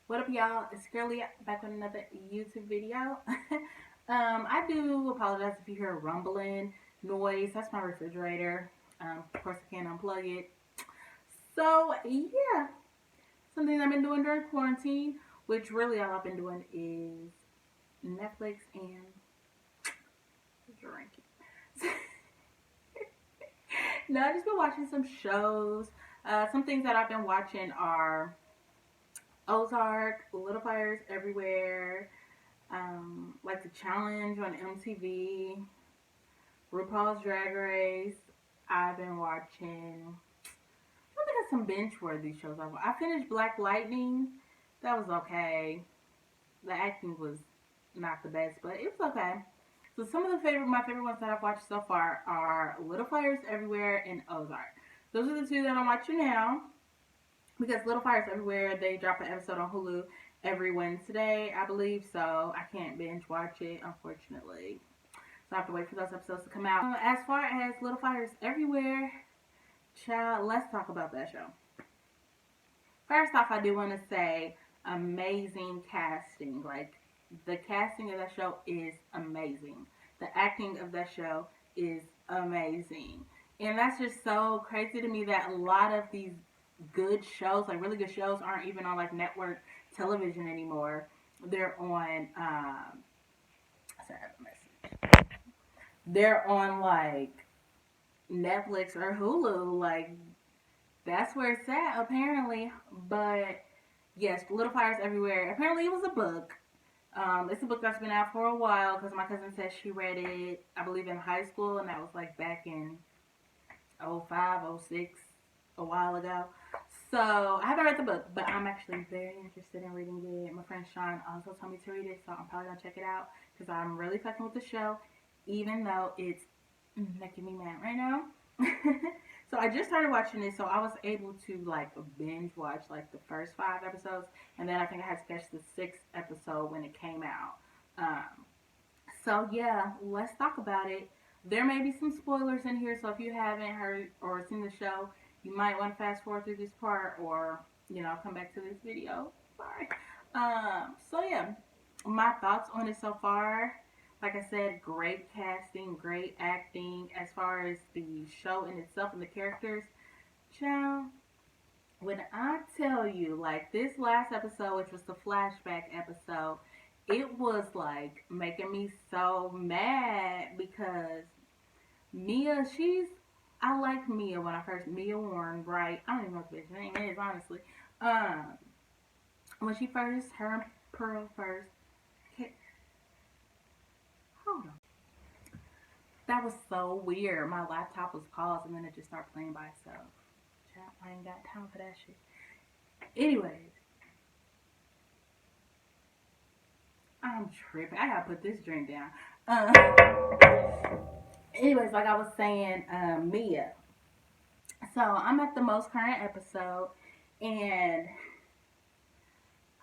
What up, y'all? It's Girly back with another YouTube video. I do apologize if you hear a rumbling noise. That's my refrigerator. Of course, I can't unplug it. So, yeah, something I've been doing during quarantine, which really all I've been doing is Netflix and drinking. No, I've just been watching some shows. Some things that I've been watching are Ozark, Little Fires Everywhere, like the challenge on MTV, RuPaul's Drag Race. I've been watching. I think I some binge-worthy shows. I finished Black Lightning. That was okay. The acting was not the best, but it was okay. So some of my favorite ones that I've watched so far are Little Fires Everywhere and Ozark. Those are the two that I'm watching now. Because Little Fires Everywhere, they drop an episode on Hulu every Wednesday, I believe. So I can't binge watch it, unfortunately. So I have to wait for those episodes to come out. As far as Little Fires Everywhere, child, let's talk about that show. First off, I do want to say amazing casting. Like, the casting of that show is amazing. The acting of that show is amazing. And that's just so crazy to me that a lot of these good shows, like really good shows, aren't even on like network television anymore. They're on, sorry, I have a message. They're on like Netflix or Hulu. Like, that's where it's at, apparently. But yes, Little Fires Everywhere. Apparently, it was a book. It's a book that's been out for a while because my cousin said she read it, I believe, in high school, and that was like back in 05, 06, a while ago. So I haven't read the book, but I'm actually very interested in reading it. My friend Sean also told me to read it, so I'm probably gonna check it out because I'm really fucking with the show, even though it's making me mad right now. So I just started watching it, so I was able to like binge watch like the first 5 episodes, and then I think I had to catch the 6th episode when it came out. So yeah, let's talk about it. There may be some spoilers in here, so if you haven't heard or seen the show, you might want to fast forward through this part, or come back to this video. Sorry. So yeah, my thoughts on it so far. Like I said, great casting, great acting. As far as the show in itself and the characters, child, when I tell you, like this last episode, which was the flashback episode, it was like making me so mad because Mia, I like Mia when I first, Mia Warren, right? I don't even know what the bitch's name is, honestly. Um, when her and Pearl first, hold on. That was so weird. My laptop was paused and then it just started playing by itself. Child, I ain't got time for that shit. Anyways, I'm tripping. I gotta put this drink down. Anyways, like I was saying, Mia. So I'm at the most current episode, and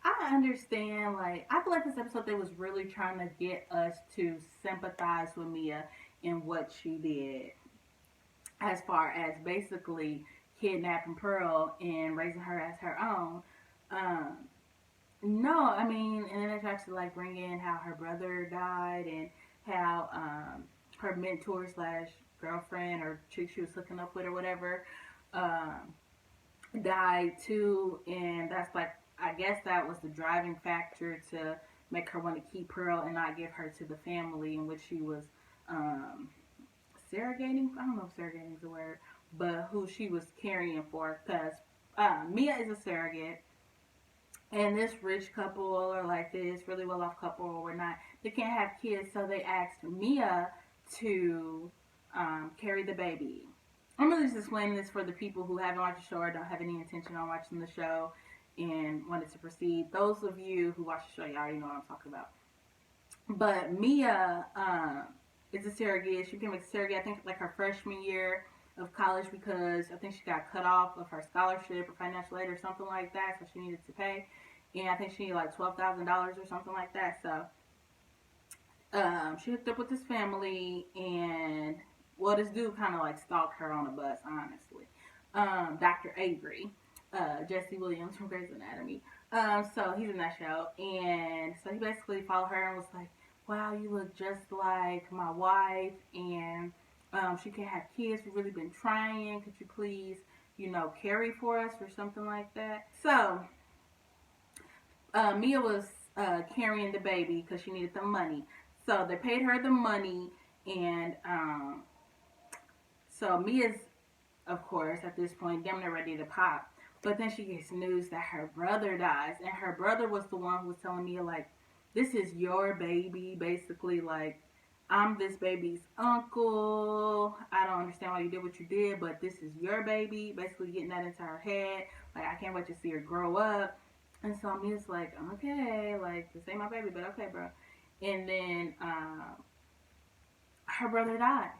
I understand. Like, I feel like this episode they was really trying to get us to sympathize with Mia in what she did, as far as basically kidnapping Pearl and raising her as her own. Um, no, I mean, and then they tried to like bring in how her brother died and how her mentor slash girlfriend or chick she was hooking up with or whatever um, died too, and that's like I guess that was the driving factor to make her want to keep Pearl and not give her to the family in which she was um, surrogating. I don't know if surrogating is a word, but who she was carrying for, because Mia is a surrogate. And this rich couple, or like this really well off couple, or not, they can't have kids, so they asked Mia to carry the baby. I'm really just explaining this for the people who haven't watched the show or don't have any intention on watching the show and wanted to proceed. Those of you who watch the show, you already know what I'm talking about. But Mia is a surrogate. She became a surrogate, I think, like her freshman year of college because I think she got cut off of her scholarship or financial aid or something like that, so she needed to pay. And I think she needed like $12,000 or something like that. So she hooked up with this family, and well, this dude kind of like stalked her on a bus, honestly. Dr. Avery, Jesse Williams from Grey's Anatomy. So he's in that show, and so he basically followed her and was like, "Wow, you look just like my wife, and she can't have kids. We've really been trying. Could you please, carry for us or something like that?" So Mia was carrying the baby because she needed the money. So they paid her the money, and so Mia's, of course, at this point, damn near ready to pop. But then she gets news that her brother dies, and her brother was the one who was telling Mia, like, this is your baby, basically, like, I'm this baby's uncle. I don't understand why you did what you did, but this is your baby. Basically, getting that into her head. Like, I can't wait to see her grow up. And so Mia's like, okay, like, this ain't my baby, but okay, bro. And then her brother died.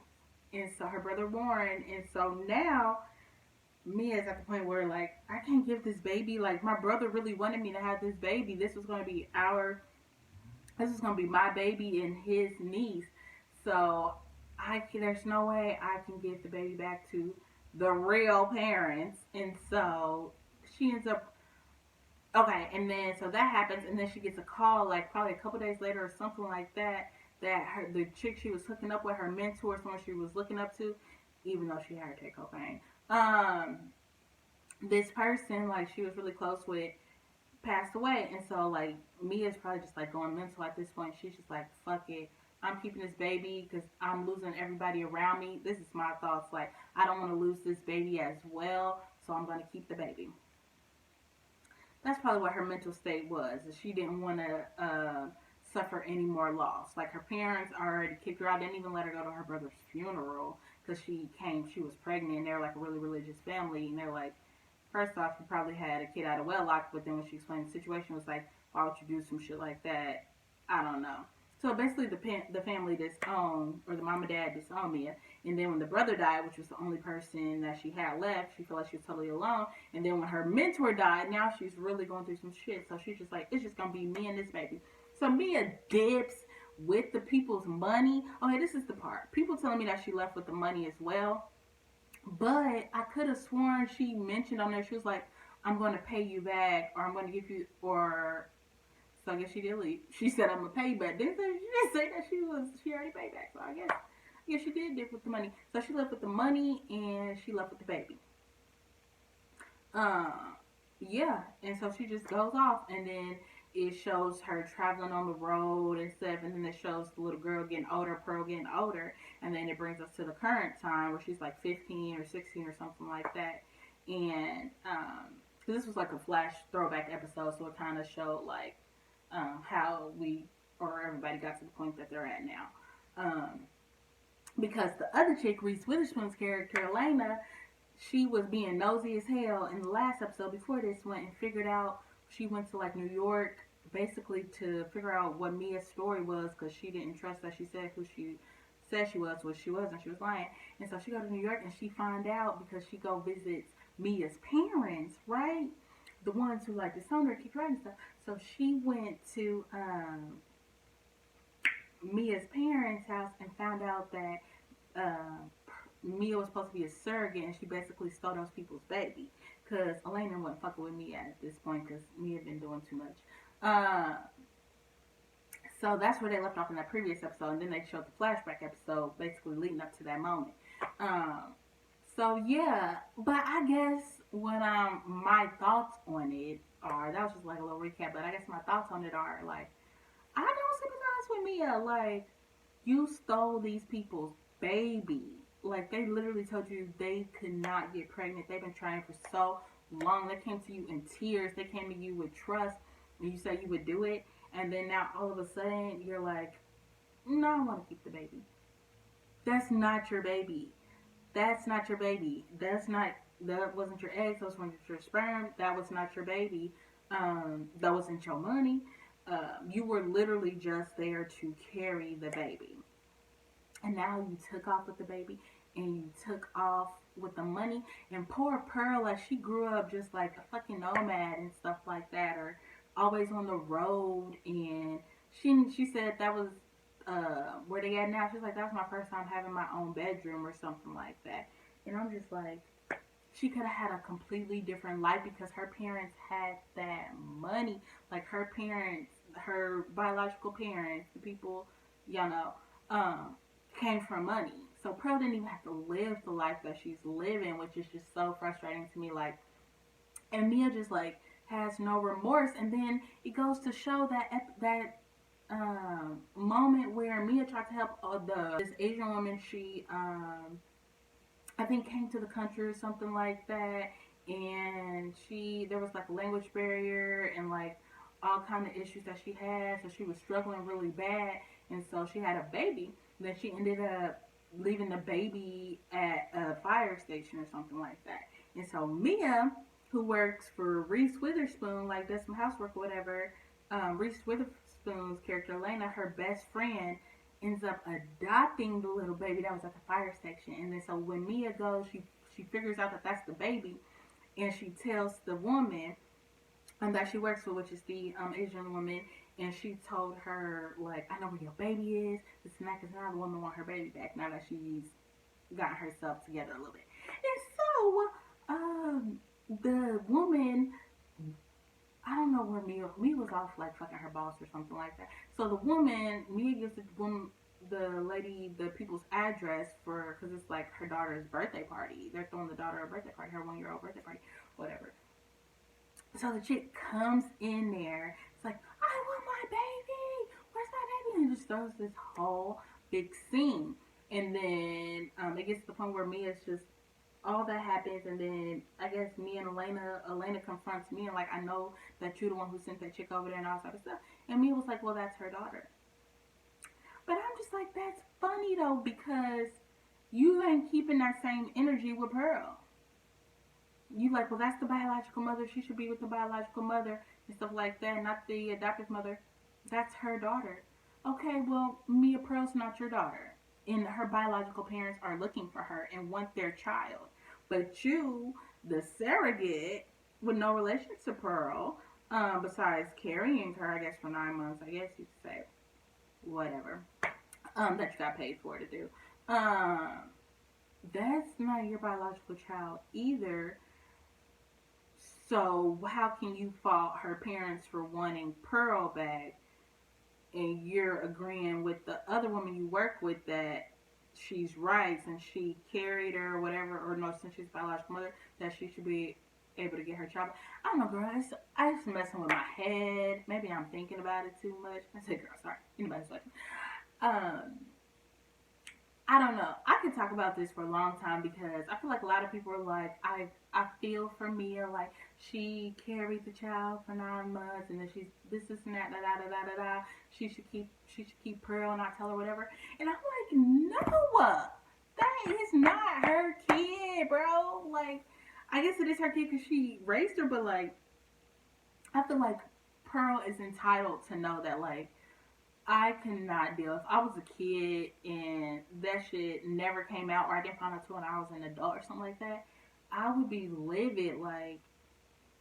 And so her brother Warren. And so now Mia's at the point where, like, I can't give this baby. Like, my brother really wanted me to have this baby. This was going to be my baby and his niece. So there's no way I can give the baby back to the real parents. And so she ends up, okay, and then so that happens, and then she gets a call, like, probably a couple days later or something like that, that the chick she was hooking up with, her mentor, someone she was looking up to, even though she had her take cocaine, this person, like, she was really close with, passed away. And so, like, Mia's probably just, like, going mental at this point. She's just like, fuck it, I'm keeping this baby because I'm losing everybody around me. This is my thoughts, like, I don't want to lose this baby as well, so I'm going to keep the baby. That's probably what her mental state was. She didn't want to suffer any more loss. Like, her parents already kicked her out, didn't even let her go to her brother's funeral because she was pregnant, and they're like a really religious family, and they're like, first off, you probably had a kid out of wedlock, but then when she explained the situation, it was like, why would you do some shit like that? I don't know. So basically, the family disowned, or the mom and dad disowned Mia. And then when the brother died, which was the only person that she had left, she felt like she was totally alone. And then when her mentor died, now she's really going through some shit. So she's just like, it's just going to be me and this baby. So Mia dips with the people's money. Okay, this is the part. People telling me that she left with the money as well. But I could have sworn she mentioned on there, she was like, I'm going to pay you back, or I'm going to give you, or, so I guess she did leave. She said, I'm going to pay you back. She didn't say that she already paid back. So I guess she did dip with the money. So she left with the money, and she left with the baby. Yeah, and so she just goes off, and then it shows her traveling on the road and stuff, and then it shows the little girl getting older, Pearl getting older, and then it brings us to the current time where she's like 15 or 16 or something like that, and cause this was like a flash throwback episode, so it kind of showed like how everybody got to the point that they're at now, because the other chick, Reese Witherspoon's character, Elena, she was being nosy as hell in the last episode before this, went and figured out, she went to like New York basically to figure out what Mia's story was, because she didn't trust that she said who she said she was, what she was, and she was lying. And so she go to New York and she find out because she go visits Mia's parents, right? The ones who like disowned her, kicked her out and stuff. So she went to Mia's parents' house and found out that Mia was supposed to be a surrogate, and she basically stole those people's baby. Because Elena wasn't fucking with Mia at this point because Mia had been doing too much. So that's where they left off in that previous episode, and then they showed the flashback episode basically leading up to that moment. So yeah, but I guess what my thoughts on it are, that was just like a little recap, but I guess my thoughts on it are like, I don't sympathize with Mia. Like, you stole these people's baby. Like, they literally told you they could not get pregnant. They've been trying for so long. They came to you in tears. They came to you with trust when you said you would do it. And then now all of a sudden you're like, no, I want to keep the baby. That's not your baby. That's not your baby. That wasn't your eggs. Those weren't your sperm. That was not your baby. That wasn't your money. You were literally just there to carry the baby. And now you took off with the baby, and you took off with the money. And poor Pearl, like, she grew up just like a fucking nomad and stuff like that, or always on the road. And she said that was where they at now. She's like, that was my first time having my own bedroom or something like that. And I'm just like, she could have had a completely different life because her parents had that money. Like her parents, her biological parents, the people, y'all know, um, came from money. So Pearl didn't even have to live the life that she's living, which is just so frustrating to me. Like, and Mia just like has no remorse, and then it goes to show that moment where Mia tried to help this Asian woman. She I think came to the country or something like that, and there was like a language barrier and like all kind of issues that she had, so she was struggling really bad, and so she had a baby. Then she ended up leaving the baby at a fire station or something like that, and so Mia, who works for Reese Witherspoon, like does some housework or whatever. Reese Witherspoon's character Elena, her best friend, ends up adopting the little baby that was at the fire station. And then so when Mia goes, she figures out that that's the baby, and she tells the woman that she works with, which is the Asian woman, and she told her like, I know where your baby is. This and that, because now the woman want her baby back now that she's got herself together a little bit. And so the woman, I don't know where Mia was off like fucking her boss or something like that. So the woman, Mia gives the lady, the people's address for, because it's like her daughter's birthday party. They're throwing the daughter a birthday party, her 1-year-old birthday party, whatever. So the chick comes in there. It's like, I want my baby. Where's my baby? And just throws this whole big scene. And then it gets to the point where Mia's just, all that happens, and then I guess me and Elena confronts me and like, I know that you're the one who sent that chick over there and all that of stuff. And Mia was like, well, that's her daughter. But I'm just like, that's funny though, because you ain't keeping that same energy with Pearl. You like, well, that's the biological mother. She should be with the biological mother and stuff like that, not the adoptive mother. That's her daughter. Okay, well, Mia Pearl's not your daughter. And her biological parents are looking for her and want their child. But you, the surrogate, with no relation to Pearl, besides carrying her, I guess, for 9 months, I guess you could say, whatever, that you got paid for to do. That's not your biological child either. So how can you fault her parents for wanting Pearl back, and you're agreeing with the other woman you work with that she's right, since she carried her or whatever, or no, since she's biological mother, that she should be able to get her child. I don't know, girl. I just messing with my head. Maybe I'm thinking about it too much. I said, girl, sorry. Anybody's like, I don't know. I could talk about this for a long time because I feel like a lot of people are like, I feel for Mia, like she carried the child for 9 months, and then she's this and that, da da da da da. She should keep Pearl and not tell her whatever. And I'm like, no, that is not her kid, bro. Like, I guess it is her kid because she raised her, but like, I feel like Pearl is entitled to know that, like, I cannot deal. If I was a kid and that shit never came out, or I didn't find out until when I was an adult or something like that, I would be livid. Like,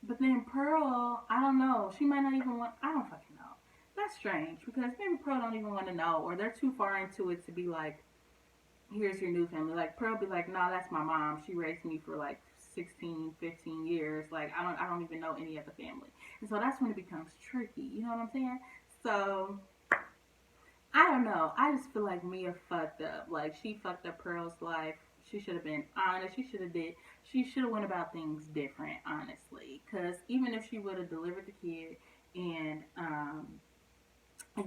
but then Pearl, I don't know. She might not even want. I don't fucking know. That's strange because maybe Pearl don't even want to know, or they're too far into it to be like, here's your new family. Like Pearl be like, nah, that's my mom. She raised me for like 16, 15 years. Like I don't even know any of the family. And so that's when it becomes tricky. You know what I'm saying? So I don't know. I just feel like Mia fucked up. Like she fucked up Pearl's life. She should have been honest. She should have went about things different, honestly. Because even if she would have delivered the kid and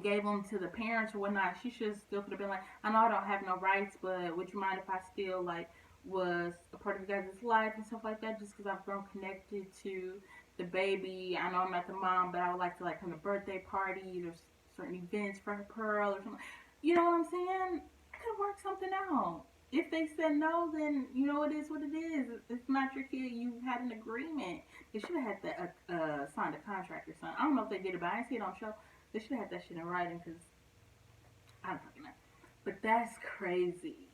gave them to the parents or whatnot, she should still could have been like, I know I don't have no rights, but would you mind if I still like was a part of you guys' life and stuff like that? Just because I've grown connected to the baby. I know I'm not the mom, but I would like to like come to birthday parties or certain events for her Pearl or something. You know what I'm saying? I could work something out. If they said no, then you know it is what it is. It's not your kid. You had an agreement. They should have had that signed a contract or something. I don't know if they did it, but I didn't see it on show. They should have had that shit in writing because I don't fucking know. But that's crazy.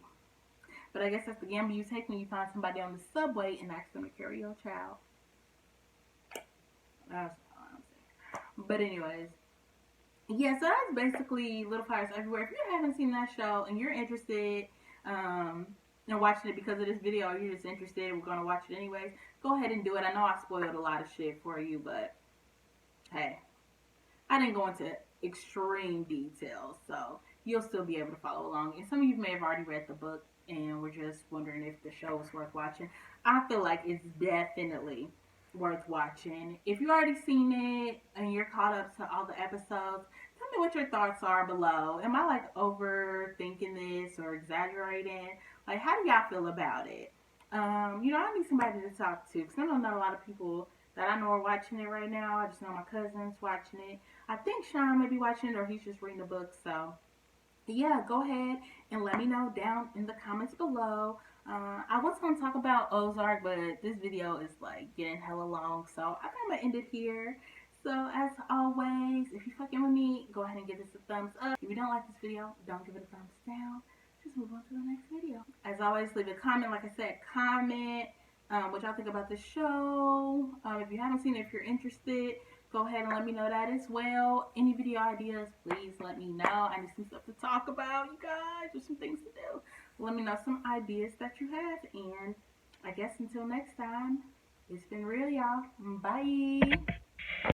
But I guess that's the gamble you take when you find somebody on the subway and ask them to carry your child. That's all I'm saying. But anyways, yeah, so that's basically Little Fires Everywhere. If you haven't seen that show and you're interested, and watching it because of this video, or you're just interested, we're gonna watch it anyways, go ahead and do it. I know I spoiled a lot of shit for you, but hey, I didn't go into extreme details, so you'll still be able to follow along. And some of you may have already read the book and were just wondering if the show was worth watching. I feel like it's definitely worth watching. If you already seen it and you're caught up to all the episodes, tell me what your thoughts are below. Am I like overthinking this or exaggerating? Like, how do y'all feel about it? I need somebody to talk to because I know not a lot of people that I know are watching it right now. I just know my cousin's watching it. I think Sean may be watching it or he's just reading the book. So, yeah, go ahead and let me know down in the comments below. I was going to talk about Ozark, but this video is like getting hella long. So, I think I'm going to end it here. So, as always, if you're fucking with me, go ahead and give this a thumbs up. If you don't like this video, don't give it a thumbs down. Just move on to the next video. As always, leave a comment. Like I said, comment what y'all think about the show. If you haven't seen it, if you're interested, go ahead and let me know that as well. Any video ideas, please let me know. I need some stuff to talk about, you guys, or some things to do. Let me know some ideas that you have. And I guess until next time, it's been real, y'all. Bye.